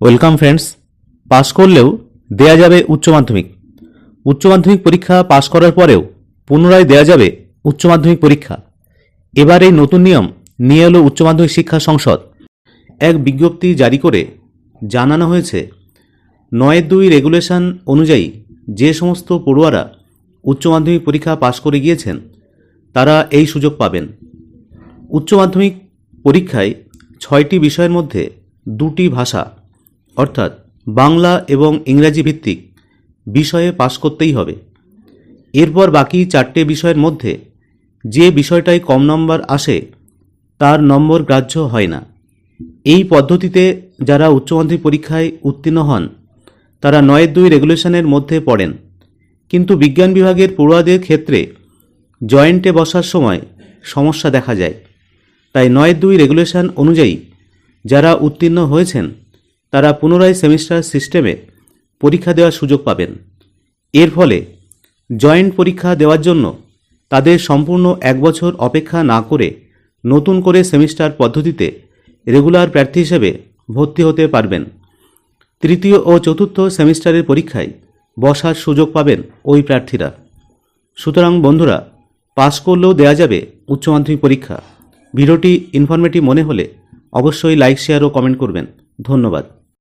Welcome friends. Pass করলেও দেয়া যাবে উচ্চ মাধ্যমিক। উচ্চ মাধ্যমিক পরীক্ষা পাস করার পরেও পুনরায় দেয়া যাবে উচ্চ মাধ্যমিক পরীক্ষা। এবার এই নতুন নিয়ম নিয়ে এলো উচ্চ মাধ্যমিক শিক্ষা সংসদ। এক বিজ্ঞপ্তি জারি করে জানানো হয়েছে ৯-২ রেগুলেশন অনুযায়ী যে সমস্ত পড়ুয়ারা উচ্চ মাধ্যমিক পরীক্ষা পাস করে গিয়েছেন তারা এই সুযোগ পাবেন। উচ্চ মাধ্যমিক পরীক্ষায় ৬টি বিষয়ের মধ্যে 2টি ভাষা অর্থাৎ বাংলা এবং ইংরাজি ভিত্তিক বিষয়ে পাশ করতেই হবে। এরপর বাকি 4টে বিষয়ের মধ্যে যে বিষয়টায় কম নম্বর আসে তার নম্বর গ্রাহ্য হয় না। এই পদ্ধতিতে যারা উচ্চ মাধ্যমিক পরীক্ষায় উত্তীর্ণ হন তারা ৯-২ রেগুলেশনের মধ্যে পড়েন, কিন্তু বিজ্ঞান বিভাগের পড়ুয়াদের ক্ষেত্রে জয়েন্টে বসার সময় সমস্যা দেখা যায়। তাই ৯-২ রেগুলেশন অনুযায়ী যারা উত্তীর্ণ হয়েছেন তারা পুনরায় সেমিস্টার সিস্টেমে পরীক্ষা দেওয়ার সুযোগ পাবেন। এর ফলে জয়েন্ট পরীক্ষা দেওয়ার জন্য তাদের সম্পূর্ণ 1 বছর অপেক্ষা না করে নতুন করে সেমিস্টার পদ্ধতিতে রেগুলার প্রার্থী হিসেবে ভর্তি হতে পারবেন। তৃতীয় ও চতুর্থ সেমিস্টারের পরীক্ষায় বসার সুযোগ পাবেন ওই প্রার্থীরা। সুতরাং বন্ধুরা, পাস করলেও দেয়া যাবে উচ্চ মাধ্যমিক পরীক্ষা। ভিডিওটি ইনফরমেটিভ মনে হলে অবশ্যই লাইক, শেয়ার ও কমেন্ট করবেন। ধন্যবাদ।